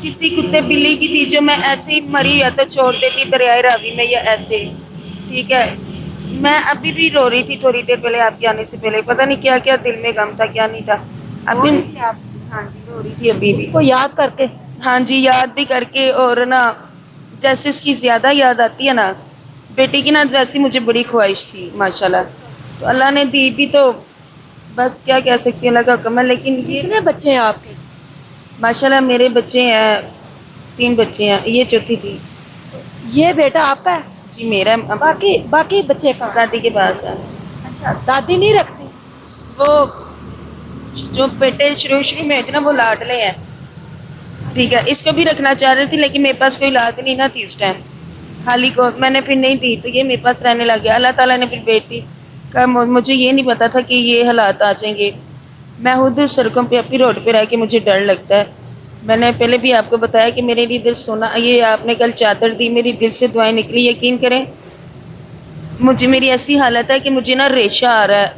کسی کتے بلی کی تھی جو میں ایسے ہی مری یا تو چھوڑ دیتی دریائے راوی میں یا ایسے، ٹھیک ہے. میں ابھی بھی رو رہی تھی تھوڑی دیر پہلے آپ کے آنے سے پہلے، پتہ نہیں کیا کیا دل میں غم تھا کیا نہیں تھا. رو ابھی رہی تھی آپ ہاں جی رو رہی تھی ابھی اس بھی. کو یاد کر کے؟ ہاں جی یاد بھی کر کے، اور نا جیسے اس کی زیادہ یاد آتی ہے نا بیٹے کی نا، ویسی مجھے بڑی خواہش تھی ماشاء اللہ. تو اللہ نے دی بھی تو بس کیا کہہ سکتی ہیں، اللہ کا حکم ہے. لیکن یہ کتنے بچے ہیں آپ کے؟ ماشاء اللہ میرے بچے ہیں 3 بچے ہیں، یہ چوتھی تھی. یہ بیٹا آپ کا ہے؟ جی میرا. باقی بچے کہاں ہیں؟ دادی کے پاس ہے. اچھا دادی نہیں رکھتی؟ وہ جو بیٹے شروع میں ہوتے نا وہ لاڈلے ہیں، ٹھیک ہے. اچھا اس کو بھی رکھنا چاہ رہی تھی لیکن میرے پاس کوئی اولاد نہیں نا تھی اس ٹائم، خالی کو میں نے پھر نہیں دی تو یہ میرے پاس رہنے لگ گیا. اللہ تعالیٰ نے پھر بیٹی کا، مجھے یہ نہیں پتا تھا کہ یہ حالات آ جائیں گے. میں خود سڑکوں پہ اپنی روڈ پہ رہ کے مجھے ڈر لگتا ہے. میں نے پہلے بھی آپ کو بتایا کہ میرے لیے دل سونا، یہ آپ نے کل چادر دی میری دل سے دعائیں نکلی. یقین کریں مجھے میری ایسی حالت ہے کہ مجھے نا ریشہ آ رہا ہے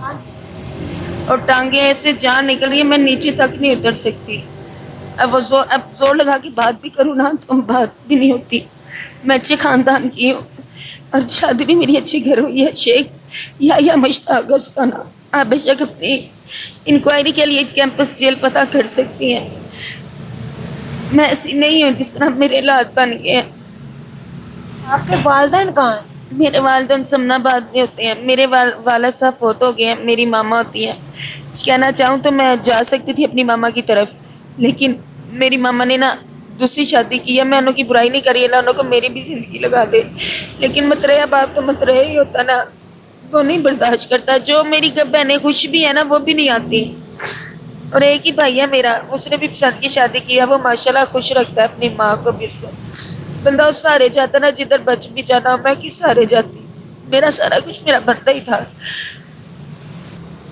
ہاں. اور ٹانگیں ایسے جان نکل رہی ہے، میں نیچے تک نہیں اتر سکتی. اب زور لگا کے بات بھی کروں نا تو بات بھی نہیں ہوتی. میں اچھے خاندان کی ہوں اور شادی بھی میری اچھی گھر ہوئی ہے. شیخ یا مشتاق اس کا نام. آپ بے شک اپنی انکوائری کے لیے کیمپس جیل پتہ کر سکتی ہیں. میں ایسی نہیں ہوں جس طرح میرے حالات بن گئے ہیں. آپ کے والدین کہاں ہیں؟ میرے والدین سمنا آباد میں ہوتے ہیں. میرے والد صاحب فوت ہو گئے ہیں. میری ماما ہوتی ہیں. کہنا چاہوں تو میں جا سکتی تھی اپنی ماما کی طرف، لیکن میری ماما نے نا دوسری شادی کی ہے. میں انہوں کی برائی نہیں کری، اللہ انہوں کو میری بھی زندگی لگا دے. لیکن متریا باپ تو متریا ہی ہوتا نا، وہ نہیں برداشت کرتا. جو میری بہنیں خوش بھی ہے نا وہ بھی نہیں آتی. اور ایک ہی بھائی ہے میرا، اس نے بھی پسند کی شادی کی ہے. وہ ماشاءاللہ خوش رکھتا ہے اپنی ماں کو بھی. اس کو بندہ اس سہارے جاتا نا جدھر بچ بھی جانا. میں کس سہارے جاتی؟ میرا سارا کچھ میرا بندہ ہی تھا.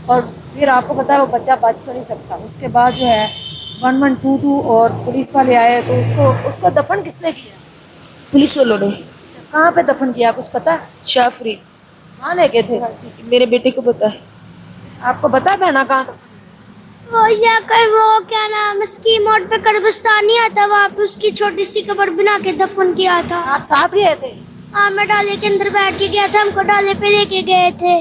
اور پھر آپ کو پتا ہے وہ بچہ بچ تو نہیں سکتا. اس کے بعد جو ہے 1122 اور پولیس والے آئے تو اس کو دفن کس نے کیا؟ پولیس والوں نے. کہاں پہ دفن کیا کچھ پتا ہے؟ شاہ فرید. کہاں لے گئے تھے؟ میرے بیٹے کو پتا ہے. آپ کو پتا ہے بہنا کہاں دفن؟ وہ یا کہ وہ کیا نام اسکی موڈ پہ کربستانی آتا، وہاں پہ اس کی چھوٹی سی قبر بنا کے دفن کیا تھا. آپ ساتھ گئے تھے؟ ہاں میں ڈالے کے اندر بیٹھ کے گیا تھا، ہم کو ڈالے پہ لے کے گئے تھے.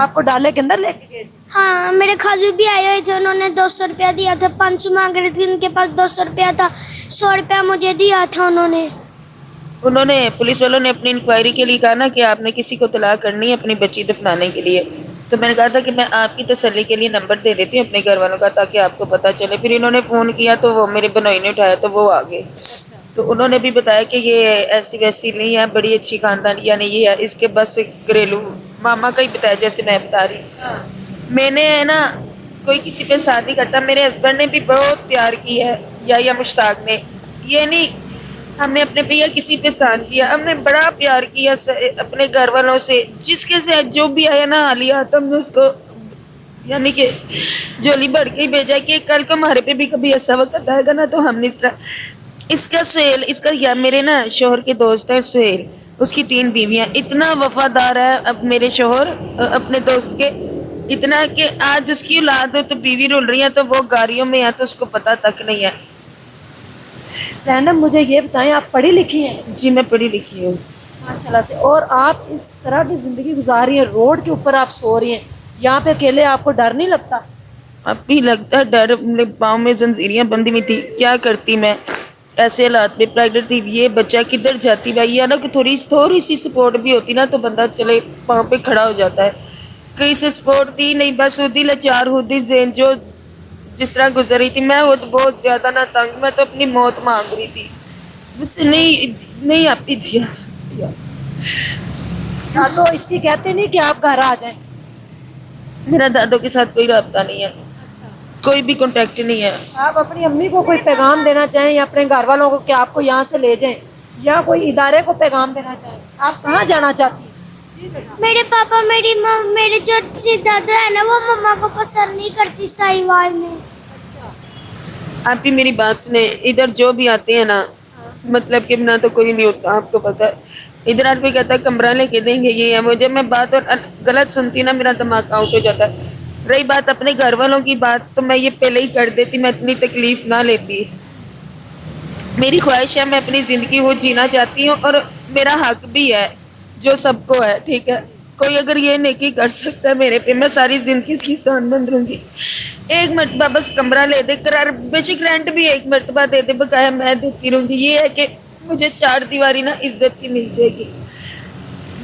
آپ کو ڈالے کے اندر لے کے گئے تھے؟ ہاں میرے خالو بھی آئے ہوئے تھے، انہوں نے 200 روپیہ دیا تھا. 500 مانگ رہی تھی، ان کے پاس 200 روپیہ تھا. 100 روپیہ مجھے دیا تھا انہوں نے پولیس والوں نے اپنی انکوائری کے لیے کہا نا کہ آپ نے کسی کو اطلاع کرنی ہے اپنی بچی دفنانے کے لیے. تو میں نے کہا تھا کہ میں آپ کی تسلی کے لیے نمبر دے دیتی ہوں اپنے گھر والوں کا تاکہ آپ کو پتہ چلے. پھر انہوں نے فون کیا تو وہ میرے بنوئی نے اٹھایا تو وہ آ گئے. تو انہوں نے بھی بتایا کہ یہ ایسی ویسی نہیں ہے، بڑی اچھی خاندان یعنی یہ ہے. اس کے بس گھریلو ماما کا ہی بتایا جیسے میں بتا رہی. میں نے نا کوئی کسی پہ ساتھ نہیں کرتا. میرے ہسبینڈ نے بھی بہت پیار کی ہے یا مشتاق نے. یہ نہیں ہم نے اپنے بھیا کسی پہ سان کیا، ہم نے بڑا پیار کیا اپنے گھر والوں سے. جس کے سے جو بھی آیا نا عالیہ تو ہم نے اس کو یعنی کہ جولی بڑھ کے ہی بھیجا کہ کل کو ہمارے پہ بھی کبھی ایسا وقت آئے گا نا تو ہم نے اس کا سہیل اس کا یا میرے نا شوہر کے دوست ہے سہیل، اس کی 3 بیویاں. اتنا وفادار ہے اب میرے شوہر اپنے دوست کے، اتنا کہ آج اس کی اولاد ہو تو بیوی رول رہی ہے تو وہ گاڑیوں میں ہے تو اس کو پتہ تک نہیں ہے. زینب مجھے یہ بتائیں آپ پڑھی لکھی ہیں؟ جی میں پڑھی لکھی ہوں. ماشاءاللہ سے. اور آپ اس طرح کی زندگی گزار رہی ہیں، روڈ کے اوپر آپ سو رہی ہیں، یہاں پہ اکیلے آپ کو ڈر نہیں لگتا؟ اب بھی لگتا ہے ڈر. میرے پاؤں میں زنجیریاں بندی ہوئی تھی، کیا کرتی میں ایسے حالات میں پریگننٹ تھی. یہ بچہ کدھر جاتی بھائی ہے نا کہ تھوڑی سی سپورٹ بھی ہوتی نا تو بندہ چلے پاؤں پہ کھڑا ہو جاتا ہے. کہیں سے سپورٹ دی نہیں، بس خود لاچار خود ہی ذہن جو جس طرح گزر رہی تھی. میں بہت زیادہ نہ تنگ، میں تو اپنی موت مانگ رہی تھی. مجھ سے نہیں آتی جیا. یا تو اس کی کہتے نہیں کہ آپ گھر آ جائیں. میرا دادوں کے ساتھ کوئی رابطہ نہیں ہے، کوئی بھی کانٹیکٹ نہیں ہے. آپ اپنی امی کو کوئی پیغام دینا چاہیں یا اپنے گھر والوں کو کہ آپ کو یہاں سے لے جائیں، یا کوئی ادارے کو پیغام دینا چاہیں، آپ کہاں جانا چاہتی ہیں؟ میرے پاپا میری ماں میری جو دادا ہے نا وہ مما کو پسند نہیں کرتی ساہیوال میں. آپ بھی میری بات سنیں، ادھر جو بھی آتے ہیں نا مطلب کہ نہ تو کوئی نہیں ہوتا. آپ کو پتا ہے ادھر آر کوئی کہتا ہے کمرہ لے کے دیں گے یہ ہے وہ. جب میں بات اور غلط سنتی نا میرا دماغ آؤٹ ہو جاتا ہے. رہی بات اپنے گھر والوں کی بات تو میں یہ پہلے ہی کر دیتی، میں اتنی تکلیف نہ لیتی. میری خواہش ہے، میں اپنی زندگی وہ جینا چاہتی ہوں اور میرا حق بھی ہے جو سب کو ہے، ٹھیک ہے. کوئی اگر یہ نیکی کر سکتا ہے میرے پہ، میں ساری زندگی اس کی سان بن رہوں گی. ایک مرتبہ بس کمرہ لے دے قرار، بے شک رینٹ بھی ایک مرتبہ دے دے، بقایا میں دیتی رہوں گی. یہ ہے کہ مجھے چار دیواری نا عزت کی مل جائے گی،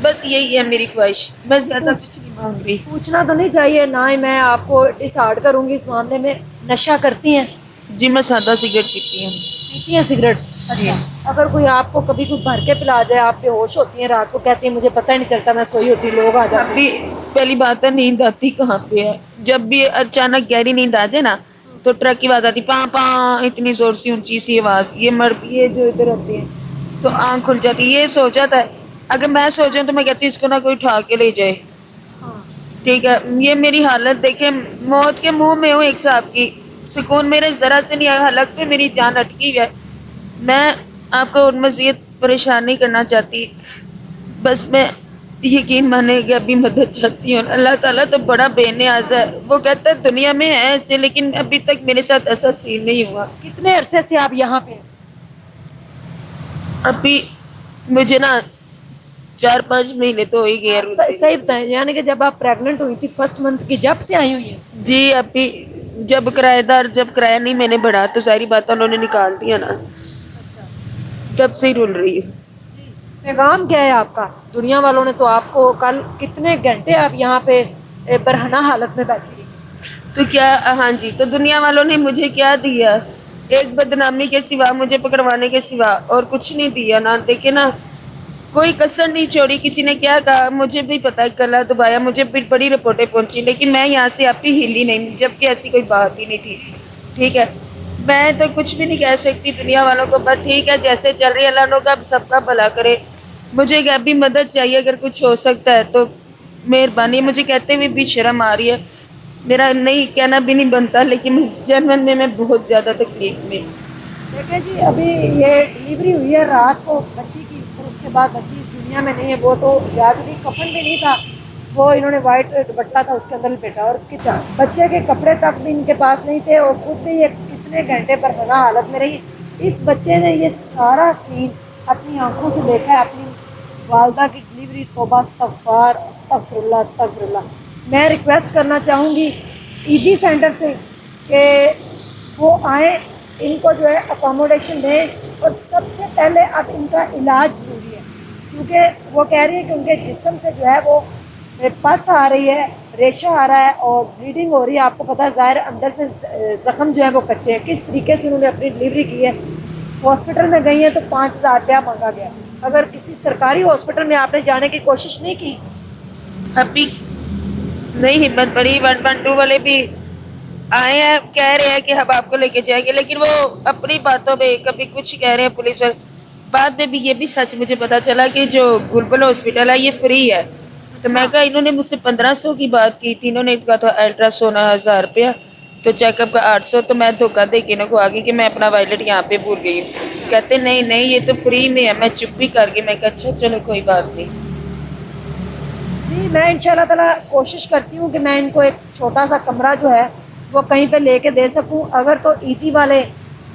بس یہی ہے میری خواہش. میں زیادہ کچھ نہیں مانگ رہی. پوچھنا تو نہیں چاہیے، نہ ہی میں آپ کو ڈس ہارڈ کروں گی اس معاملے میں. نشہ کرتی ہیں؟ جی میں سادہ سگریٹ پیتی ہوں. پیتی ہیں سگریٹ؟ جی. اچھا، اگر کوئی آپ کو کبھی کوئی بھر کے پلا جائے، آپ بے ہوش ہوتی ہیں رات کو، کہتی ہیں مجھے پتہ ہی نہیں چلتا، میں سوئی ہوتی لوگ آ جاتے ابھی ہیں. پہلی بات ہے نیند آتی کہاں پہ ہے. جب بھی اچانک گہری نیند آ جائے نا تو ٹرک کی آواز آتی، پاں پاں، اتنی زور سی اونچی سی آواز. یہ مرتی ہے جو ادھر ہوتی ہے تو آنکھ کھل جاتی ہے. یہ سو جاتا ہے. اگر میں سو جاؤں تو میں کہتی ہوں اس کو نہ کوئی اٹھا کے لے جائے. ہاں. ٹھیک ہے، یہ میری حالت دیکھیں، موت کے منہ میں ہوں ایک صاحب کی. سکون میرے ذرا سے نہیں آیا، حلق پہ میری جان اٹکی ہے. میں آپ کو مزید پریشان نہیں کرنا چاہتی، بس میں یقین مانے کہ ابھی مدد چاہتی ہوں. اللہ تعالیٰ تو بڑا بے نیاز ہے. وہ کہتا ہے دنیا میں ہے ایسے، لیکن ابھی تک میرے ساتھ ایسا سین نہیں ہوا. کتنے عرصے سے آپ یہاں پہ ہیں؟ ابھی مجھے نا 4-5 مہینے تو ہو ہی گئے. صحیح بتائیں، یعنی کہ جب آپ پریگننٹ ہوئی تھی فرسٹ منتھ کی، جب سے آئی ہوئی ہیں؟ جی ابھی جب کرایہ دار، جب کرایہ نہیں میں نے بڑھا تو ساری بات انہوں نے نکال دیا نا، اچھا تب سے ہی رول رہی ہے. جی. پیغام کیا ہے آپ کا؟ دنیا والوں نے تو آپ کو کل کتنے گھنٹے آپ یہاں پہ برہنہ حالت میں بیٹھی رہی. تو کیا، ہاں جی، تو دنیا والوں نے مجھے کیا دیا؟ ایک بدنامی کے سوا، مجھے پکڑوانے کے سوا اور کچھ نہیں دیا نا. دیکھیں نا، کوئی کسر نہیں چھوڑی. کسی نے کیا کہا مجھے بھی پتا ہے، کلا دبایا، مجھے بھی بڑی رپورٹیں پہنچی، لیکن میں یہاں سے آپ کی ہلی نہیں، جبکہ ایسی کوئی بات ہی نہیں تھی. ٹھیک ہے، میں تو کچھ بھی نہیں کہہ سکتی دنیا والوں کو، بس ٹھیک ہے جیسے چل رہی ہے، اللہ نے کا سب کا بھلا کرے. مجھے کیا بھی مدد چاہیے، اگر کچھ ہو سکتا ہے تو مہربانی. مجھے کہتے ہوئے بھی شرم آ رہی ہے، میرا نہیں کہنا بھی نہیں بنتا، لیکن اس جنم میں بہت زیادہ تکلیف میں. دیکھیں جی، ابھی یہ ڈلیوری ہوئی ہے رات کو بچی کی، اور اس کے بعد بچی اس دنیا میں نہیں ہے. وہ تو یاد بھی، کفن بھی نہیں تھا، وہ انہوں نے وائٹ دوپٹہ تھا اس کے اندر لپیٹا، اور کچن بچے کے کپڑے تک بھی ان کے پاس نہیں تھے، اور خود بھی یہ کتنے گھنٹے برہنہ حالت میں رہی. اس بچے نے یہ سارا سین اپنی آنکھوں سے دیکھا ہے، اپنی والدہ کی ڈلیوری. توبہ، استغفار، استغفر اللہ، استغفر اللہ. میں ریکویسٹ کرنا چاہوں گی ایدی سینٹر سے کہ وہ آئیں، ان کو جو ہے اکاموڈیشن دیں، اور سب سے پہلے اب ان کا علاج ضروری ہے، کیونکہ وہ کہہ رہی ہے کہ ان کے جسم سے جو ہے وہ پس آ رہی ہے، ریشہ آ رہا ہے اور بلیڈنگ ہو رہی ہے. آپ کو پتہ ہے ظاہر اندر سے زخم جو ہے وہ کچے ہیں. کس طریقے سے انہوں نے اپنی ڈلیوری کی ہے. ہاسپٹل میں گئی ہیں تو 5,000 روپیہ مانگا گیا. اگر کسی سرکاری ہاسپٹل میں آپ نے جانے کی کوشش نہیں کی؟ ابھی نہیں ہمت پڑی. 112 والے بھی آئے ہیں، کہہ رہے ہیں کہ ہم آپ کو لے کے جائیں گے، لیکن وہ اپنی باتوں پہ کبھی کچھ کہہ رہے ہیں پولیس. بعد میں بھی یہ بھی سچ مجھے پتا چلا کہ جو گلبل ہاسپٹل ہے یہ فری ہے. تو میں کہا، انہوں نے مجھ سے 1500 کی بات کی تھی، انہوں نے کہا تھا الٹرا سونا 1000 روپیہ، تو چیک اپ کا 800. تو میں دھوکہ دے کے انہوں کو آگے کہ میں اپنا وائلٹ یہاں پہ بھول گئی ہوں. کہتے نہیں نہیں یہ تو فری میں ہے. میں چپ بھی کر گئی، میں کہا اچھا چلو کوئی بات نہیں. جی، میں ان شاء اللہ تعالیٰ کوشش کرتی ہوں کہ میں ان کو ایک چھوٹا سا کمرہ جو ہے وہ کہیں پہ لے کے دے سکوں. اگر تو ایدی والے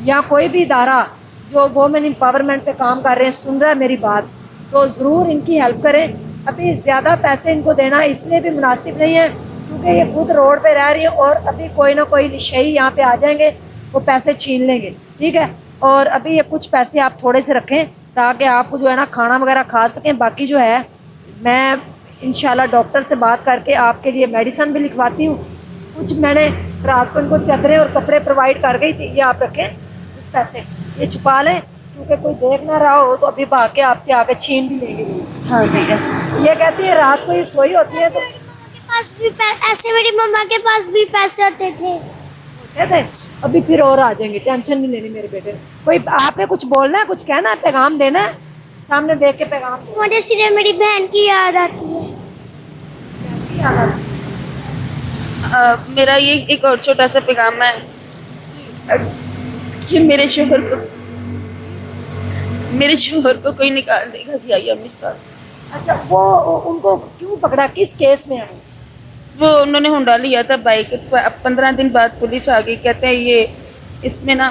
یا کوئی بھی ادارہ جو وومن امپاورمنٹ پہ کام کر رہے ہیں سن رہا ہے میری بات، تو ضرور ان کی ہیلپ کریں. ابھی زیادہ پیسے ان کو دینا اس لیے بھی مناسب نہیں ہے کیونکہ یہ خود روڈ پہ رہ رہی ہے، اور ابھی کوئی نہ کوئی نشئی یہاں پہ آ جائیں گے، وہ پیسے چھین لیں گے. ٹھیک ہے، اور ابھی یہ کچھ پیسے آپ تھوڑے سے رکھیں تاکہ آپ کو جو ہے نا کھانا وغیرہ کھا سکیں. باقی جو ہے میں انشاءاللہ ڈاکٹر سے بات کر کے آپ کے لیے میڈیسن بھی لکھواتی ہوں. کچھ میں نے رات کو ان کو چادریں اور کپڑے پرووائڈ کر گئی تھی، یہ آپ رکھیں. کچھ پیسے یہ چھپا لیں کیونکہ کوئی دیکھ نہ رہا ہو تو ابھی بھاگ کے آپ سے آگے چھین بھی لیں گے. ہاں جی. یہ کہتی ہے رات کو یہ سوئی ہوتی ہے تو ایسے میری مما کے پاس بھی پیسے ہوتے تھے. کہتے ہیں ابھی پھر اور آ جائیں گے، ٹینشن نہیں لینی میرے بیٹے. کوئی آپ نے کچھ بولنا ہے، کچھ کہنا ہے، پیغام دینا ہے؟ سامنے دیکھ کے پیغام دو. مجھے صرف میری بہن کی یاد آتی ہے. میرا یہ ایک اور چھوٹا سا پیغام ہے کہ میرے شوہر کو کوئی نکال دے گا کہ آئی امی صاحب. اچھا، وہ ان کو کیوں پکڑا، کس کیس میں آئے؟ وہ انہوں نے ہونڈا لیا تھا بائک. 15 دن بعد پولیس آ گئی. کہتے ہیں یہ اس میں نا